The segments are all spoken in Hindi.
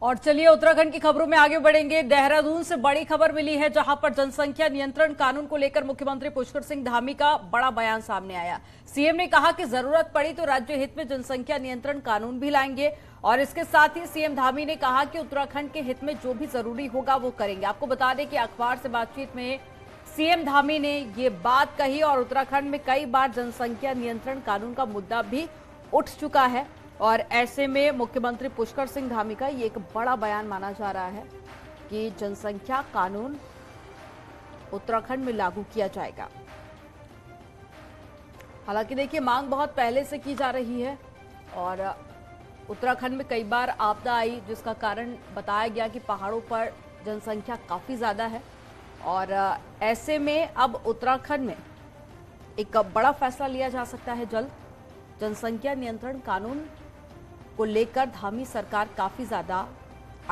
और चलिए उत्तराखंड की खबरों में आगे बढ़ेंगे। देहरादून से बड़ी खबर मिली है, जहां पर जनसंख्या नियंत्रण कानून को लेकर मुख्यमंत्री पुष्कर सिंह धामी का बड़ा बयान सामने आया। सीएम ने कहा कि जरूरत पड़ी तो राज्य हित में जनसंख्या नियंत्रण कानून भी लाएंगे और इसके साथ ही सीएम धामी ने कहा कि उत्तराखंड के हित में जो भी जरूरी होगा वो करेंगे। आपको बता दें कि अखबार से बातचीत में सीएम धामी ने ये बात कही और उत्तराखंड में कई बार जनसंख्या नियंत्रण कानून का मुद्दा भी उठ चुका है और ऐसे में मुख्यमंत्री पुष्कर सिंह धामी का ये एक बड़ा बयान माना जा रहा है कि जनसंख्या कानून उत्तराखंड में लागू किया जाएगा। हालांकि देखिए, मांग बहुत पहले से की जा रही है और उत्तराखंड में कई बार आपदा आई, जिसका कारण बताया गया कि पहाड़ों पर जनसंख्या काफी ज्यादा है और ऐसे में अब उत्तराखंड में एक बड़ा फैसला लिया जा सकता है जल्द। जनसंख्या नियंत्रण कानून को लेकर धामी सरकार काफी ज्यादा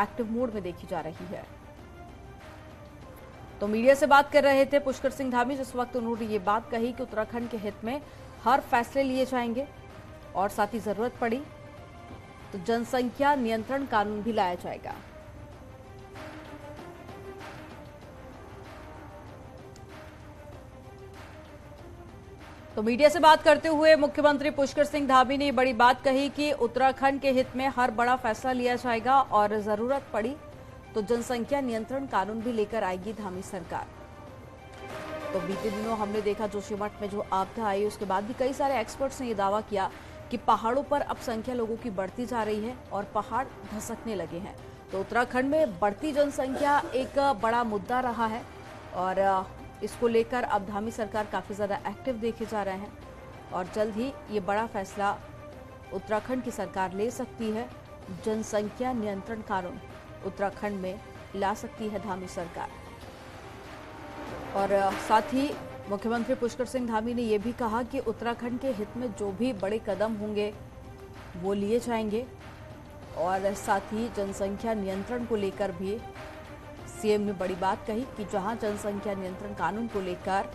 एक्टिव मोड में देखी जा रही है। तो मीडिया से बात कर रहे थे पुष्कर सिंह धामी, जिस वक्त उन्होंने ये बात कही कि उत्तराखंड के हित में हर फैसले लिए जाएंगे और साथ ही जरूरत पड़ी तो जनसंख्या नियंत्रण कानून भी लाया जाएगा। तो मीडिया से बात करते हुए मुख्यमंत्री पुष्कर सिंह धामी ने बड़ी बात कही कि उत्तराखंड के हित में हर बड़ा फैसला लिया जाएगा और जरूरत पड़ी तो जनसंख्या नियंत्रण कानून भी लेकर आएगी धामी सरकार। तो बीते दिनों हमने देखा जोशीमठ में जो आपदा आई, उसके बाद भी कई सारे एक्सपर्ट्स ने यह दावा किया कि पहाड़ों पर अब संख्या लोगों की बढ़ती जा रही है और पहाड़ धंसकने लगे हैं। तो उत्तराखंड में बढ़ती जनसंख्या एक बड़ा मुद्दा रहा है और इसको लेकर अब धामी सरकार काफी ज्यादा एक्टिव देखे जा रहे हैं और जल्द ही ये बड़ा फैसला उत्तराखंड की सरकार ले सकती है। जनसंख्या नियंत्रण कानून उत्तराखंड में ला सकती है धामी सरकार। और साथ ही मुख्यमंत्री पुष्कर सिंह धामी ने यह भी कहा कि उत्तराखंड के हित में जो भी बड़े कदम होंगे वो लिए जाएंगे और साथ ही जनसंख्या नियंत्रण को लेकर भी सीएम ने बड़ी बात कही कि जहां जनसंख्या नियंत्रण कानून को लेकर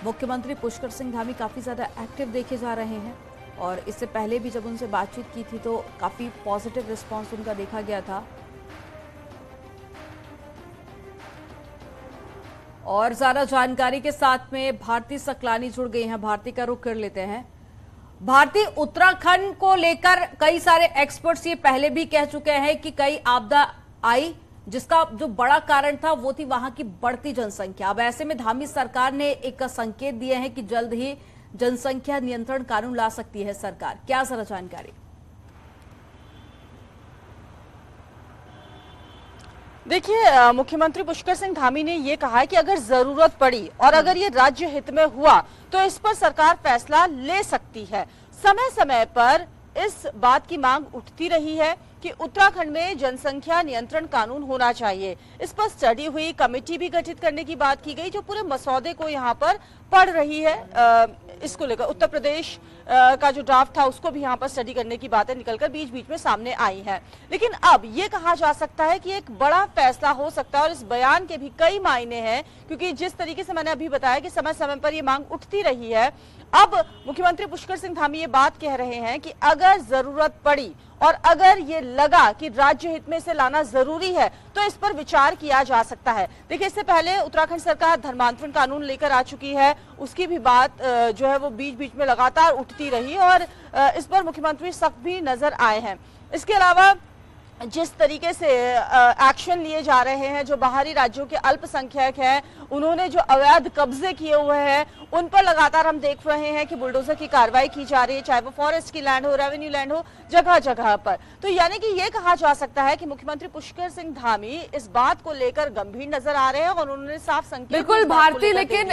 मुख्यमंत्री पुष्कर सिंह धामी काफी ज्यादा एक्टिव देखे जा रहे हैं और इससे पहले भी जब उनसे बातचीत की थी तो काफी पॉजिटिव रिस्पांस उनका देखा गया था। और ज्यादा जानकारी के साथ में भारती सकलानी जुड़ गई हैं। भारती का रुख कर लेते हैं। भारती, उत्तराखंड को लेकर कई सारे एक्सपर्ट्स ये पहले भी कह चुके हैं कि कई आपदा आई, जिसका जो बड़ा कारण था वो थी वहां की बढ़ती जनसंख्या। अब ऐसे में धामी सरकार ने एक संकेत दिए हैं कि जल्द ही जनसंख्या नियंत्रण कानून ला सकती है सरकार। क्या जरा जानकारी? देखिए, मुख्यमंत्री पुष्कर सिंह धामी ने ये कहा है कि अगर जरूरत पड़ी और अगर ये राज्य हित में हुआ तो इस पर सरकार फैसला ले सकती है। समय समय पर इस बात की मांग उठती रही है कि उत्तराखंड में जनसंख्या नियंत्रण कानून होना चाहिए। इस पर स्टडी हुई, कमेटी भी गठित करने की बात की गई जो पूरे मसौदे को यहाँ पर पढ़ रही है। इसको लेकर उत्तर प्रदेश का जो ड्राफ्ट था उसको भी यहाँ पर स्टडी करने की बातें निकलकर बीच बीच में सामने आई हैं। लेकिन अब ये कहा जा सकता है कि एक बड़ा फैसला हो सकता है और इस बयान के भी कई मायने हैं, क्योंकि जिस तरीके से मैंने अभी बताया कि समय समय पर ये मांग उठती रही है। अब मुख्यमंत्री पुष्कर सिंह धामी ये बात कह रहे हैं कि अगर जरूरत पड़ी और अगर ये लगा कि राज्य हित में इसे लाना जरूरी है तो इस पर विचार किया जा सकता है। देखिए, इससे पहले उत्तराखंड सरकार धर्मांतरण कानून लेकर आ चुकी है, उसकी भी बात जो है वो बीच बीच में लगातार उठती रही और इस पर मुख्यमंत्री सख्त भी नजर आए हैं। इसके अलावा जिस तरीके से एक्शन लिए जा रहे हैं, जो बाहरी राज्यों के अल्पसंख्यक हैं, उन्होंने जो अवैध कब्जे किए हुए हैं उन पर लगातार हम देख रहे हैं कि बुलडोजर की कार्रवाई की जा रही है, चाहे वो फॉरेस्ट की लैंड हो, रेवेन्यू लैंड हो, जगह जगह पर। तो यानी कि ये कहा जा सकता है कि मुख्यमंत्री पुष्कर सिंह धामी इस बात को लेकर गंभीर नजर आ रहे हैं और उन्होंने साफ संकेत। बिल्कुल भारती, लेकिन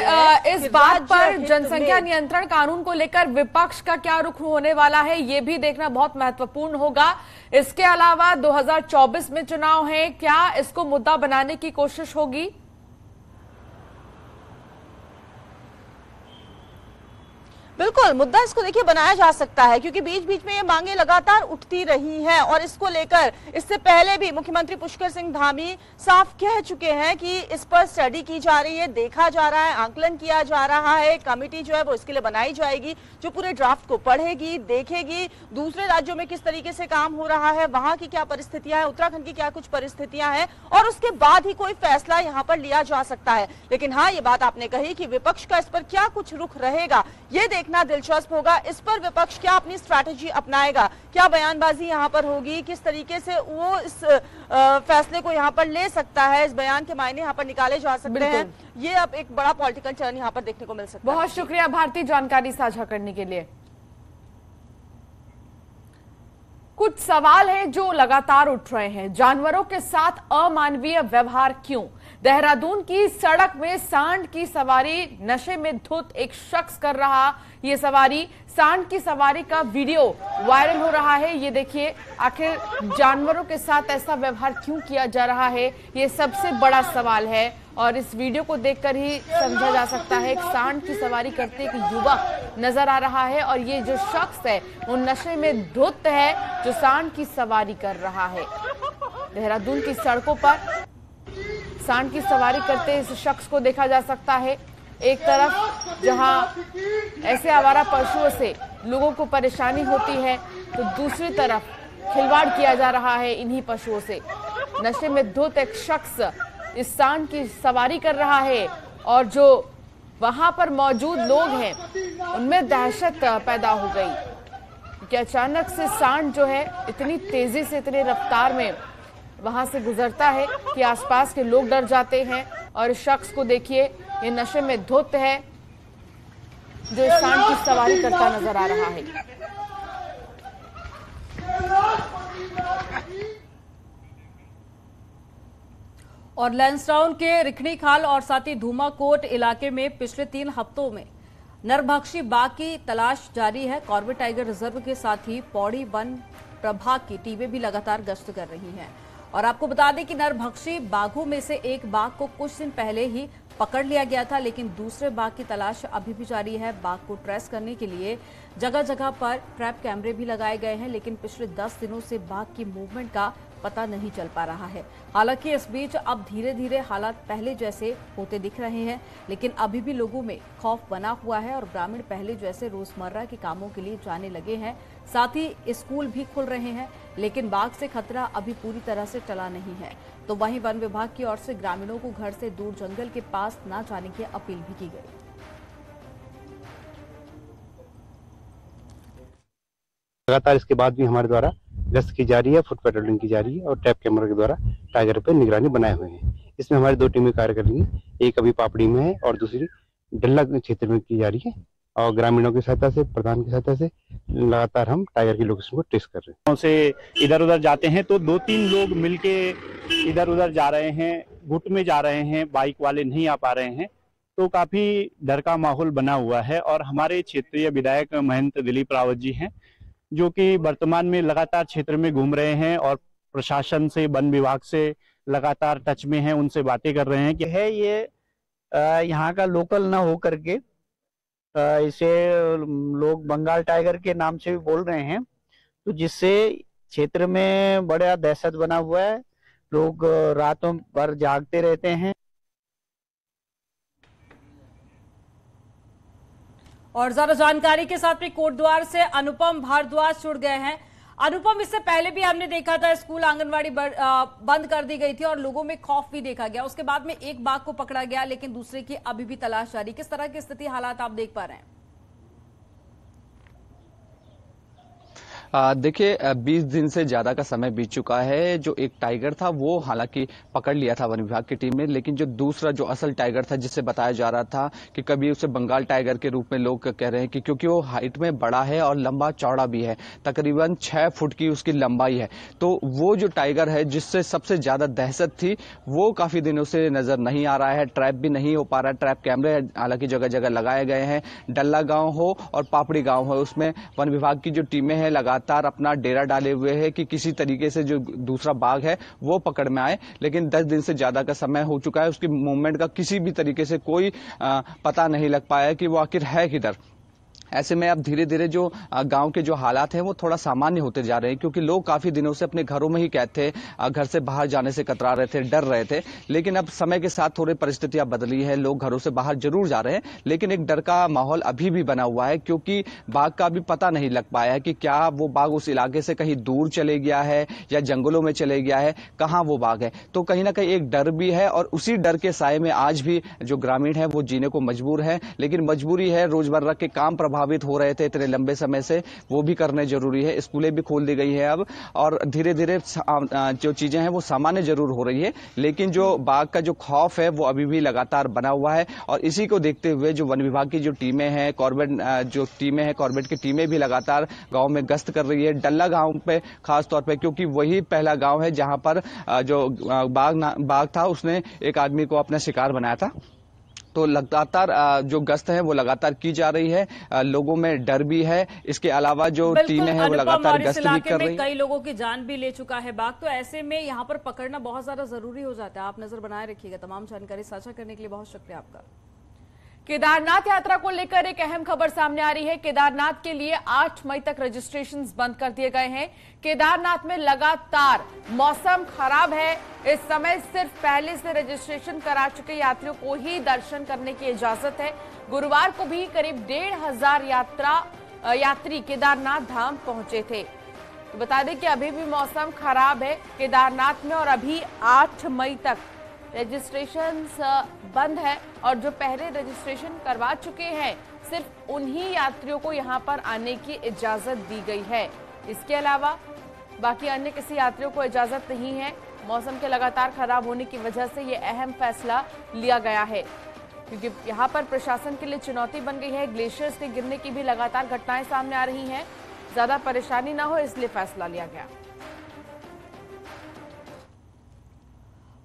इस बात पर जनसंख्या नियंत्रण कानून को लेकर विपक्ष का क्या रुख होने वाला है ये भी देखना बहुत महत्वपूर्ण होगा। इसके अलावा 2024 में चुनाव है, क्या इसको मुद्दा बनाने की कोशिश होगी? बिल्कुल मुद्दा इसको देखिए बनाया जा सकता है, क्योंकि बीच बीच में ये मांगे लगातार उठती रही हैं और इसको लेकर इससे पहले भी मुख्यमंत्री पुष्कर सिंह धामी साफ कह चुके हैं कि इस पर स्टडी की जा रही है, देखा जा रहा है, आंकलन किया जा रहा है। कमेटी जो है वो इसके लिए बनाई जाएगी जो पूरे ड्राफ्ट को पढ़ेगी, देखेगी दूसरे राज्यों में किस तरीके से काम हो रहा है, वहां की क्या परिस्थितियां हैं, उत्तराखंड की क्या कुछ परिस्थितियां हैं, और उसके बाद ही कोई फैसला यहां पर लिया जा सकता है। लेकिन हाँ, ये बात आपने कही कि विपक्ष का इस पर क्या कुछ रुख रहेगा, ये देखना दिलचस्प होगा। इस पर विपक्ष क्या अपनी स्ट्रैटेजी अपनाएगा, क्या बयानबाजी यहाँ पर होगी, किस तरीके से वो इस फैसले को यहाँ पर ले सकता है, इस बयान के मायने यहाँ पर निकाले जा सकते हैं, ये अब एक बड़ा पॉलिटिकल टर्न यहाँ पर देखने को मिल सकता है। बहुत शुक्रिया भारती जानकारी साझा करने के लिए। कुछ सवाल हैं जो लगातार उठ रहे हैं। जानवरों के साथ अमानवीय व्यवहार क्यों? देहरादून की सड़क में सांड की सवारी नशे में धुत एक शख्स कर रहा ये सवारी, सांड की सवारी का वीडियो वायरल हो रहा है। ये देखिए, आखिर जानवरों के साथ ऐसा व्यवहार क्यों किया जा रहा है, ये सबसे बड़ा सवाल है। और इस वीडियो को देखकर ही समझा जा सकता है, एक सांड की सवारी करते एक युवक नजर आ रहा है और ये जो शख्स है वो नशे में धुत है जो सांड की सवारी कर रहा है। देहरादून की सड़कों पर सांड की सवारी करते इस शख्स को देखा जा सकता है। एक तरफ जहां ऐसे आवारा पशुओं से लोगों को परेशानी होती है, तो दूसरी तरफ खिलवाड़ किया जा रहा है इन्हीं पशुओं से। नशे में धुत एक शख्स इस सांड की सवारी कर रहा है और जो वहां पर मौजूद लोग हैं उनमें दहशत पैदा हो गई कि अचानक से सांड जो है इतनी तेजी से, इतनी रफ्तार में वहां से गुजरता है कि आसपास के लोग डर जाते हैं। और इस शख्स को देखिए, ये नशे में धुत है जो इस सांड की सवारी करता नजर आ रहा है। और लैंसडाउन के रिखणी खाल और साथ ही धूमाकोट इलाके में पिछले 3 हफ्तों में नरभक्षी बाघ की तलाश जारी है। कॉर्बेट टाइगर रिजर्व के साथ ही पौड़ी वन प्रभाग की टीमें भी लगातार गश्त कर रही हैं। और आपको बता दें कि नरभक्षी बाघों में से एक बाघ को कुछ दिन पहले ही पकड़ लिया गया था, लेकिन दूसरे बाघ की तलाश अभी भी जारी है। बाघ को ट्रेस करने के लिए जगह जगह पर ट्रैप कैमरे भी लगाए गए हैं, लेकिन पिछले 10 दिनों से बाघ की मूवमेंट का पता नहीं चल पा रहा है। हालांकि इस बीच अब धीरे धीरे हालात पहले जैसे होते दिख रहे हैं, लेकिन अभी भी लोगों में खौफ बना हुआ है और ग्रामीण पहले जैसे रोजमर्रा के कामों के लिए जाने लगे हैं। साथ ही स्कूल भी खुल रहे हैं, लेकिन बाघ से खतरा अभी पूरी तरह से टला नहीं है। तो वहीं वन विभाग की ओर से ग्रामीणों को घर से दूर जंगल के पास न जाने की अपील भी की गई। लगातार इसके बाद भी हमारे द्वारा गश्त की जा रही है, फुट पेट्रोलिंग की जा रही है और टैप कैमरा के द्वारा टाइगर पे निगरानी बनाए हुए हैं। इसमें हमारी 2 टीमें कार्य कर रही हैं, एक अभी पापड़ी में है और दूसरी डल्ला क्षेत्र में की जा रही है। और ग्रामीणों की सहायता से, प्रधान की सहायता से लगातार हम टाइगर की लोकेशन को ट्रेस कर रहे हैं। से इधर उधर जाते हैं तो 2-3 लोग मिलके इधर उधर जा रहे हैं, गुट में जा रहे हैं, बाइक वाले नहीं आ पा रहे हैं, तो काफी डर का माहौल बना हुआ है। और हमारे क्षेत्रीय विधायक महंत दिलीप रावत जी हैं, जो कि वर्तमान में लगातार क्षेत्र में घूम रहे हैं और प्रशासन से, वन विभाग से लगातार टच में हैं, उनसे बातें कर रहे हैं कि है ये यहाँ का लोकल ना हो करके इसे लोग बंगाल टाइगर के नाम से भी बोल रहे हैं, तो जिससे क्षेत्र में बड़ा दहशत बना हुआ है। लोग रातों भर जागते रहते हैं। और ज्यादा जानकारी के साथ में कोटद्वार से अनुपम भारद्वाज जुड़ गए हैं। अनुपम, इससे पहले भी हमने देखा था स्कूल आंगनवाड़ी बंद कर दी गई थी और लोगों में खौफ भी देखा गया। उसके बाद में एक बाघ को पकड़ा गया, लेकिन दूसरे की अभी भी तलाश जारी। किस तरह की स्थिति, हालात आप देख पा रहे हैं? देखिए 20 दिन से ज्यादा का समय बीत चुका है। जो एक टाइगर था वो हालांकि पकड़ लिया था वन विभाग की टीम ने, लेकिन जो दूसरा जो असल टाइगर था जिससे बताया जा रहा था कि कभी उसे बंगाल टाइगर के रूप में लोग कह रहे हैं कि क्योंकि वो हाइट में बड़ा है और लंबा चौड़ा भी है, तकरीबन 6 फुट की उसकी लंबाई है, तो वो जो टाइगर है जिससे सबसे ज्यादा दहशत थी वो काफी दिनों से नजर नहीं आ रहा है। ट्रैप भी नहीं हो पा रहा है। ट्रैप कैमरे हालांकि जगह जगह लगाए गए हैं। डल्ला गांव हो और पापड़ी गांव हो, उसमें वन विभाग की जो टीमें हैं लगातार अपना डेरा डाले हुए हैं कि किसी तरीके से जो दूसरा बाघ है वो पकड़ में आए। लेकिन 10 दिन से ज्यादा का समय हो चुका है, उसकी मूवमेंट का किसी भी तरीके से कोई पता नहीं लग पाया कि वो आखिर है किधर। ऐसे में अब धीरे धीरे जो गांव के जो हालात हैं वो थोड़ा सामान्य होते जा रहे हैं, क्योंकि लोग काफी दिनों से अपने घरों में ही कैद थे, घर से बाहर जाने से कतरा रहे थे, डर रहे थे। लेकिन अब समय के साथ थोड़ी परिस्थितियां बदली है, लोग घरों से बाहर जरूर जा रहे हैं, लेकिन एक डर का माहौल अभी भी बना हुआ है, क्योंकि बाघ का भी पता नहीं लग पाया है कि क्या वो बाघ उस इलाके से कहीं दूर चले गया है या जंगलों में चले गया है, कहां वो बाघ है। तो कहीं ना कहीं एक डर भी है, और उसी डर के साए में आज भी जो ग्रामीण है वो जीने को मजबूर है। लेकिन मजबूरी है, रोजमर्रा के काम प्रभावित हो रहे थे इतने लंबे समय से, वो भी करने जरूरी है। स्कूलें भी खोल दी गई है अब, और धीरे धीरे जो चीजें हैं वो सामान्य जरूर हो रही है, लेकिन जो बाघ का जो खौफ है वो अभी भी लगातार बना हुआ है। और इसी को देखते हुए जो वन विभाग की जो टीमें हैं, कॉर्बेट की टीमें भी लगातार गांव में गश्त कर रही है। डल्ला गांव पे खास तौर पे, क्योंकि वही पहला गांव है जहां पर जो बाघ था उसने एक आदमी को अपना शिकार बनाया था। तो लगातार जो गश्त है वो लगातार की जा रही है, लोगों में डर भी है। इसके अलावा जो टीमें हैं वो लगातार गश्त भी कर रही है। कई लोगों की जान भी ले चुका है बाघ, तो ऐसे में यहाँ पर पकड़ना बहुत ज्यादा जरूरी हो जाता है। आप नजर बनाए रखिएगा। तमाम जानकारी साझा करने के लिए बहुत शुक्रिया आपका। केदारनाथ यात्रा को लेकर एक अहम खबर सामने आ रही है। केदारनाथ के लिए 8 मई तक रजिस्ट्रेशंस बंद कर दिए गए हैं। केदारनाथ में लगातार मौसम खराब है। इस समय सिर्फ पहले से रजिस्ट्रेशन करा चुके यात्रियों को ही दर्शन करने की इजाजत है। गुरुवार को भी करीब 1,500 यात्री केदारनाथ धाम पहुंचे थे। तो बता दें कि अभी भी मौसम खराब है केदारनाथ में, और अभी 8 मई तक रजिस्ट्रेशन बंद है। और जो पहले रजिस्ट्रेशन करवा चुके हैं सिर्फ उन्हीं यात्रियों को यहां पर आने की इजाजत दी गई है। इसके अलावा बाकी अन्य किसी यात्रियों को इजाजत नहीं है। मौसम के लगातार खराब होने की वजह से यह अहम फैसला लिया गया है, क्योंकि यहां पर प्रशासन के लिए चुनौती बन गई है। ग्लेशियर्स के गिरने की भी लगातार घटनाएं सामने आ रही हैं। ज्यादा परेशानी ना हो इसलिए फैसला लिया गया।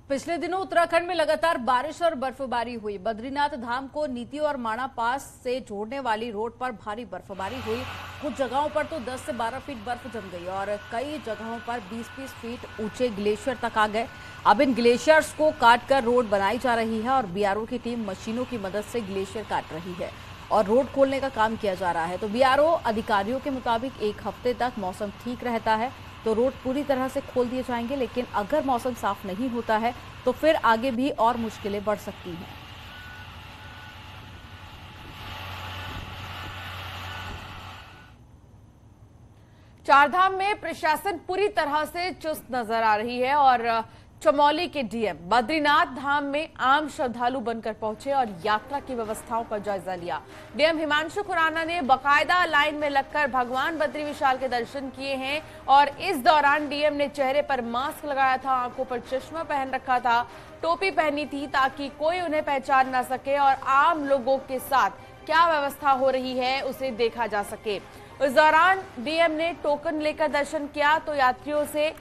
पिछले दिनों उत्तराखंड में लगातार बारिश और बर्फबारी हुई। बद्रीनाथ धाम को नीति और माणा पास से जोड़ने वाली रोड पर भारी बर्फबारी हुई। कुछ जगहों पर तो 10 से 12 फीट बर्फ जम गई और कई जगहों पर 20-20 फीट ऊंचे ग्लेशियर तक आ गए। अब इन ग्लेशियर्स को काटकर रोड बनाई जा रही है और बीआरओ की टीम मशीनों की मदद से ग्लेशियर काट रही है और रोड खोलने का काम किया जा रहा है। तो बीआरओ अधिकारियों के मुताबिक 1 हफ्ते तक मौसम ठीक रहता है तो रोड पूरी तरह से खोल दिए जाएंगे, लेकिन अगर मौसम साफ नहीं होता है तो फिर आगे भी और मुश्किलें बढ़ सकती हैं। चारधाम में प्रशासन पूरी तरह से चुस्त नजर आ रही है और चमोली के डीएम बद्रीनाथ धाम में आम श्रद्धालु बनकर पहुंचे और यात्रा की व्यवस्थाओं का जायजा लिया। डीएम हिमांशु खुराना ने बकायदा लाइन में लगकर भगवान बद्री विशाल के दर्शन किए हैं और इस दौरान डीएम ने चेहरे पर मास्क लगाया था, आंखों पर चश्मा पहन रखा था, टोपी पहनी थी ताकि कोई उन्हें पहचान ना सके और आम लोगों के साथ क्या व्यवस्था हो रही है उसे देखा जा सके। इस दौरान डीएम ने टोकन लेकर दर्शन किया तो यात्रियों से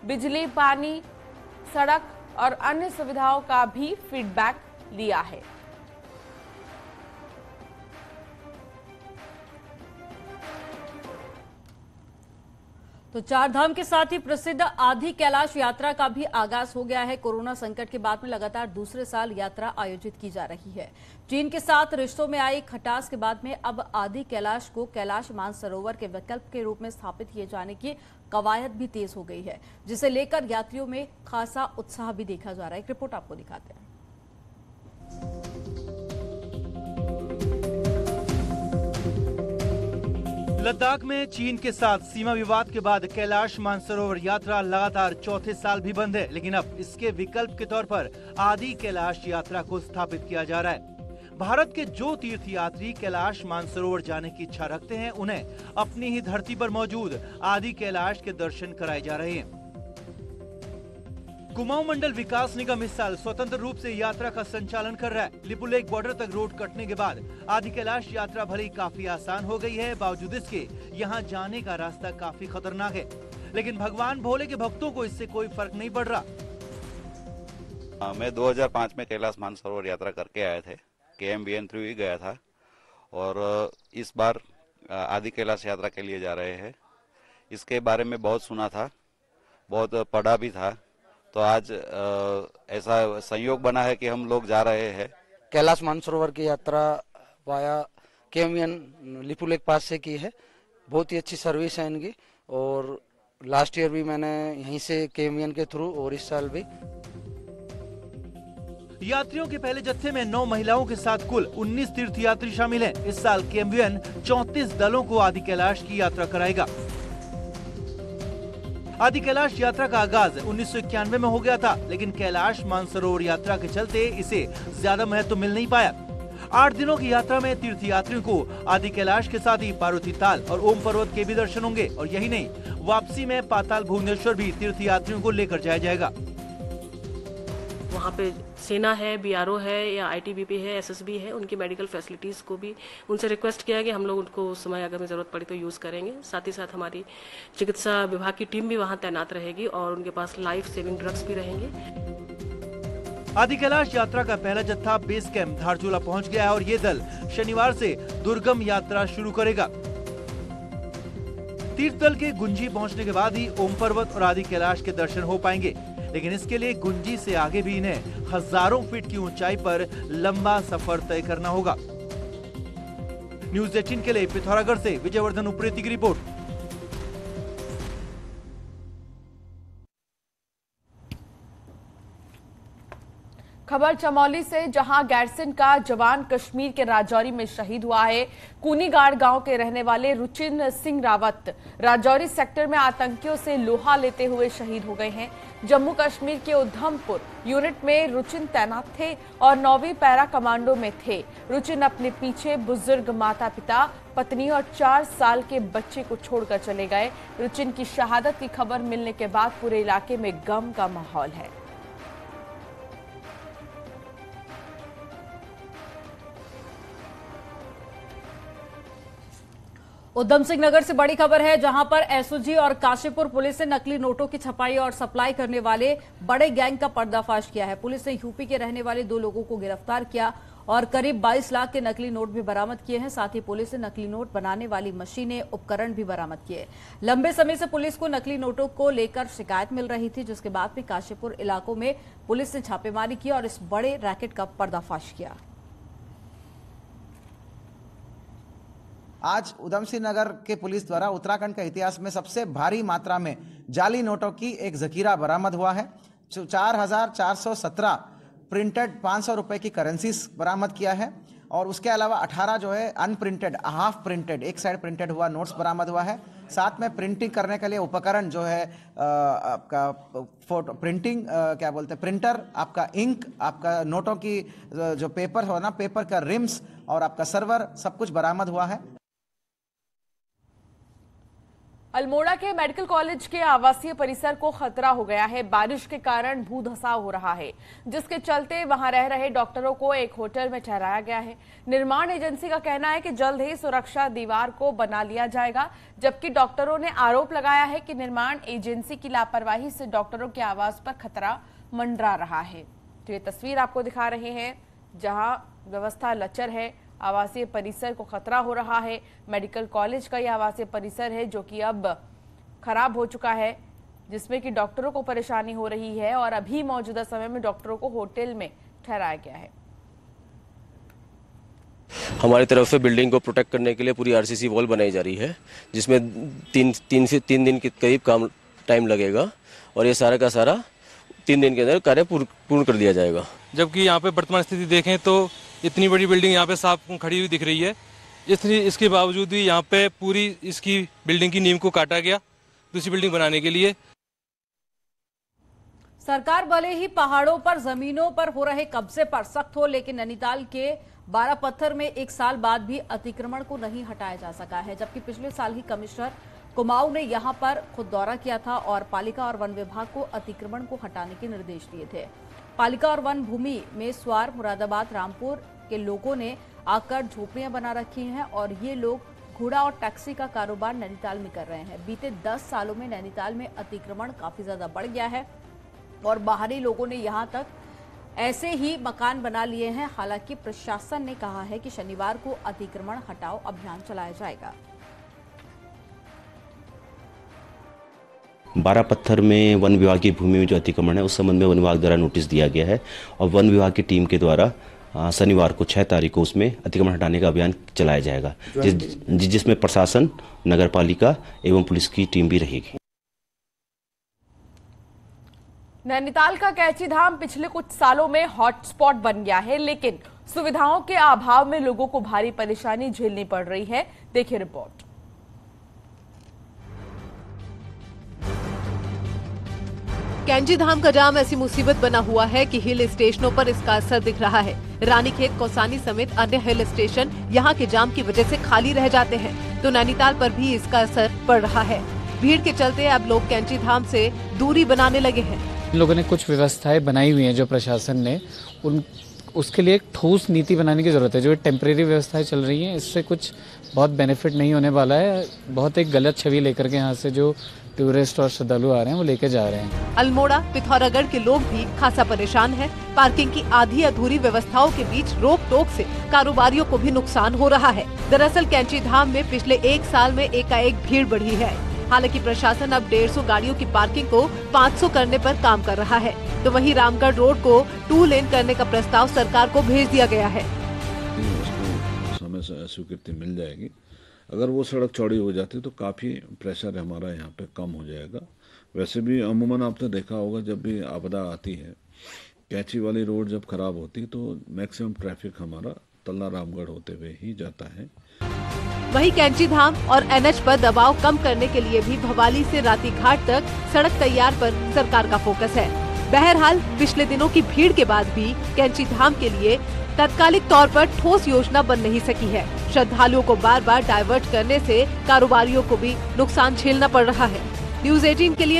बिजली, पानी, सड़क और अन्य सुविधाओं का भी फीडबैक लिया है। तो चारधाम के साथ ही प्रसिद्ध आदि कैलाश यात्रा का भी आगाज हो गया है। कोरोना संकट के बाद में लगातार दूसरे साल यात्रा आयोजित की जा रही है। चीन के साथ रिश्तों में आई खटास के बाद में अब आदि कैलाश को कैलाश मानसरोवर के विकल्प के रूप में स्थापित किए जाने की कवायद भी तेज हो गई है, जिसे लेकर यात्रियों में खासा उत्साह भी देखा जा रहा है। एक रिपोर्ट आपको दिखाते हैं। लद्दाख में चीन के साथ सीमा विवाद के बाद कैलाश मानसरोवर यात्रा लगातार चौथे साल भी बंद है, लेकिन अब इसके विकल्प के तौर पर आदि कैलाश यात्रा को स्थापित किया जा रहा है। भारत के जो तीर्थ यात्री कैलाश मानसरोवर जाने की इच्छा रखते हैं उन्हें अपनी ही धरती पर मौजूद आदि कैलाश के दर्शन कराए जा रहे हैं। कुमाऊं मंडल विकास निगम इस साल स्वतंत्र रूप से यात्रा का संचालन कर रहा है। लिपुलेख बॉर्डर तक रोड कटने के बाद आदि कैलाश यात्रा भले ही काफी आसान हो गई है, बावजूद इसके यहाँ जाने का रास्ता काफी खतरनाक है, लेकिन भगवान भोले के भक्तों को इससे कोई फर्क नहीं पड़ रहा। मैं 2005 में कैलाश मानसरोवर यात्रा करके आए थे, KMBN थ्रू ही गया था और इस बार आदि कैलाश यात्रा के लिए जा रहे हैं। इसके बारे में बहुत सुना था, बहुत पढ़ा भी था, तो आज ऐसा संयोग बना है कि हम लोग जा रहे हैं। कैलाश मानसरोवर की यात्रा वाया KMVN लिपू लेक पास से की है। बहुत ही अच्छी सर्विस है इनकी, और लास्ट ईयर भी मैंने यहीं से KMVN के थ्रू, और इस साल भी। यात्रियों के पहले जत्थे में 9 महिलाओं के साथ कुल 19 तीर्थयात्री शामिल हैं। इस साल KMVN 34 दलों को आदि कैलाश की यात्रा कराएगा। आदि कैलाश यात्रा का आगाज 1991 में हो गया था, लेकिन कैलाश मानसरोवर यात्रा के चलते इसे ज्यादा महत्व मिल नहीं पाया। 8 दिनों की यात्रा में तीर्थयात्रियों को आदि कैलाश के साथ ही पार्वती ताल और ओम पर्वत के भी दर्शन होंगे, और यही नहीं, वापसी में पाताल भुवनेश्वर भी तीर्थयात्रियों को लेकर जाया जाएगा। वहाँ पे सेना है, BRO है या ITBP है, SSB है, उनकी मेडिकल फैसिलिटीज़ को भी उनसे रिक्वेस्ट किया कि हम लोग उनको उस समय अगर में ज़रूरत पड़ी तो यूज़ करेंगे। साथ ही साथ हमारी चिकित्सा विभाग की टीम भी वहाँ तैनात रहेगी और उनके पास लाइफ सेविंग ड्रग्स भी रहेंगे। आदि कैलाश यात्रा का पहला जत्था बेस कैंप धारचूला पहुंच गया है और ये दल शनिवार से दुर्गम यात्रा शुरू करेगा। तीर्थ दल के गुंजी पहुंचने के बाद ही ओम पर्वत और आदि कैलाश के दर्शन हो पाएंगे, लेकिन इसके लिए गुंजी से आगे भी इन्हें हजारों फीट की ऊंचाई पर लंबा सफर तय करना होगा। न्यूज़ 18 के लिए पिथौरागढ़ से विजयवर्धन उप्रेती की रिपोर्ट। खबर चमौली से, जहां गैरसैंण का जवान कश्मीर के राजौरी में शहीद हुआ है। कूनीगाड़ गांव के रहने वाले रुचिन सिंह रावत राजौरी सेक्टर में आतंकियों से लोहा लेते हुए शहीद हो गए हैं। जम्मू कश्मीर के उधमपुर यूनिट में रुचिन तैनात थे और 9वीं पैरा कमांडो में थे। रुचिन अपने पीछे बुजुर्ग माता पिता, पत्नी और 4 साल के बच्चे को छोड़कर चले गए। रुचिन की शहादत की खबर मिलने के बाद पूरे इलाके में गम का माहौल है। उधम सिंह नगर से बड़ी खबर है, जहां पर एसओजी और काशीपुर पुलिस ने नकली नोटों की छपाई और सप्लाई करने वाले बड़े गैंग का पर्दाफाश किया है। पुलिस ने यूपी के रहने वाले 2 लोगों को गिरफ्तार किया और करीब 22 लाख के नकली नोट भी बरामद किए हैं। साथ ही पुलिस ने नकली नोट बनाने वाली मशीनें, उपकरण भी बरामद किए। लंबे समय से पुलिस को नकली नोटों को लेकर शिकायत मिल रही थी, जिसके बाद भी काशीपुर इलाकों में पुलिस ने छापेमारी की और इस बड़े रैकेट का पर्दाफाश किया। आज उधम सिंह नगर के पुलिस द्वारा उत्तराखंड के इतिहास में सबसे भारी मात्रा में जाली नोटों की एक जखीरा बरामद हुआ है। 4417 प्रिंटेड 500 रुपए की करेंसीज बरामद किया है, और उसके अलावा 18 जो है अनप्रिंटेड, हाफ प्रिंटेड, एक साइड प्रिंटेड हुआ नोट्स बरामद हुआ है। साथ में प्रिंटिंग करने के लिए उपकरण जो है आपका फोटो प्रिंटिंग क्या बोलते हैं, प्रिंटर, आपका इंक, आपका नोटों की जो पेपर हो ना, पेपर का रिम्स और आपका सर्वर, सब कुछ बरामद हुआ है। अल्मोड़ा के मेडिकल कॉलेज के आवासीय परिसर को खतरा हो गया है। बारिश के कारण भूधसाव हो रहा है, जिसके चलते वहां रह रहे डॉक्टरों को एक होटल में ठहराया गया है। निर्माण एजेंसी का कहना है कि जल्द ही सुरक्षा दीवार को बना लिया जाएगा, जबकि डॉक्टरों ने आरोप लगाया है कि निर्माण एजेंसी की लापरवाही से डॉक्टरों के आवास पर खतरा मंडरा रहा है। तो ये तस्वीर आपको दिखा रहे हैं, जहां व्यवस्था लचर है, आवासीय परिसर को खतरा हो रहा है। मेडिकल कॉलेज का यह आवासीय परिसर है जो कि अब खराब हो चुका है, जिसमें कि डॉक्टरों को परेशानी हो रही है और अभी मौजूदा समय में डॉक्टरों को होटल में ठहराया गया है। हमारी तरफ से बिल्डिंग को प्रोटेक्ट करने के लिए पूरी आरसीसी वॉल बनाई जा रही है, जिसमें 3 दिन के करीब काम टाइम लगेगा, और ये सारा का सारा 3 दिन के अंदर कार्य पूर्ण कर दिया जाएगा। जबकि यहाँ पे वर्तमान स्थिति देखें तो इतनी बड़ी बिल्डिंग यहाँ पे साफ खड़ी हुई दिख रही है, इसके बावजूद भी यहाँ पे पूरी इसकी बिल्डिंग की नींव को काटा गया दूसरी बिल्डिंग बनाने के लिए। सरकार भले ही पहाड़ों पर जमीनों पर हो रहे कब्जे पर सख्त हो, लेकिन नैनीताल के 12 पत्थर में 1 साल बाद भी अतिक्रमण को नहीं हटाया जा सका है, जबकि पिछले साल ही कमिश्नर कुमाऊं ने यहां पर खुद दौरा किया था और पालिका और वन विभाग को अतिक्रमण को हटाने के निर्देश दिए थे। पालिका और वन भूमि में स्वार, मुरादाबाद, रामपुर के लोगों ने आकर झोपड़ियां बना रखी हैं और ये लोग घोड़ा और टैक्सी का कारोबार नैनीताल में कर रहे हैं। बीते 10 सालों में नैनीताल में अतिक्रमण काफी ज्यादा बढ़ गया है और बाहरी लोगों ने यहां तक ऐसे ही मकान बना लिए हैं। हालांकि प्रशासन ने कहा है कि शनिवार को अतिक्रमण हटाओ अभियान चलाया जाएगा। 12 पत्थर में वन विभाग की भूमि में जो अतिक्रमण है, उस संबंध में वन विभाग द्वारा नोटिस दिया गया है और वन विभाग की टीम के द्वारा शनिवार को 6 तारीख को उसमें अतिक्रमण हटाने का अभियान चलाया जाएगा, जिसमें प्रशासन, नगर पालिका एवं पुलिस की टीम भी रहेगी। नैनीताल का कैची धाम पिछले कुछ सालों में हॉटस्पॉट बन गया है, लेकिन सुविधाओं के अभाव में लोगों को भारी परेशानी झेलनी पड़ रही है। देखिए रिपोर्ट। कैंची धाम का जाम ऐसी मुसीबत बना हुआ है कि हिल स्टेशनों पर इसका असर दिख रहा है। रानीखेत, कौसानी समेत अन्य हिल स्टेशन यहां के जाम की वजह से खाली रह जाते हैं, तो नैनीताल पर भी इसका असर पड़ रहा है। भीड़ के चलते अब लोग कैंची धाम से दूरी बनाने लगे हैं। लोगों ने कुछ व्यवस्थाएं बनाई हुई हैं जो प्रशासन ने, उसके लिए एक ठोस नीति बनाने की जरूरत है। जो टेम्परेरी व्यवस्थाएं चल रही हैं इससे कुछ बहुत बेनिफिट नहीं होने वाला है। बहुत एक गलत छवि लेकर के यहाँ से जो टूरिस्ट और श्रद्धालु आ रहे हैं वो लेके जा रहे हैं। अल्मोड़ा, पिथौरागढ़ के लोग भी खासा परेशान हैं। पार्किंग की आधी अधूरी व्यवस्थाओं के बीच रोक टोक से कारोबारियों को भी नुकसान हो रहा है। दरअसल कैंची धाम में पिछले 1 साल में एकाएक भीड़ बढ़ी है। हालांकि प्रशासन अब 150 गाड़ियों की पार्किंग को 500 करने पर काम कर रहा है, तो वहीं रामगढ़ रोड को 2 लेन करने का प्रस्ताव सरकार को भेज दिया गया है। समय से स्वीकृति मिल जाएगी। अगर वो सड़क चौड़ी हो जाती तो काफ़ी प्रेशर हमारा यहाँ पे कम हो जाएगा। वैसे भी अमूमन आपने देखा होगा जब भी आपदा आती है, कैंची वाली रोड जब खराब होती तो मैक्सिमम ट्रैफिक हमारा तल्ला रामगढ़ होते हुए ही जाता है। वहीं कैंची धाम और NH पर दबाव कम करने के लिए भी भवाली से राती घाट तक सड़क तैयार पर सरकार का फोकस है। बहरहाल पिछले दिनों की भीड़ के बाद भी कैंची धाम के लिए तात्कालिक तौर पर ठोस योजना बन नहीं सकी है। श्रद्धालुओं को बार बार डाइवर्ट करने से कारोबारियों को भी नुकसान झेलना पड़ रहा है। न्यूज़ 18 के लिए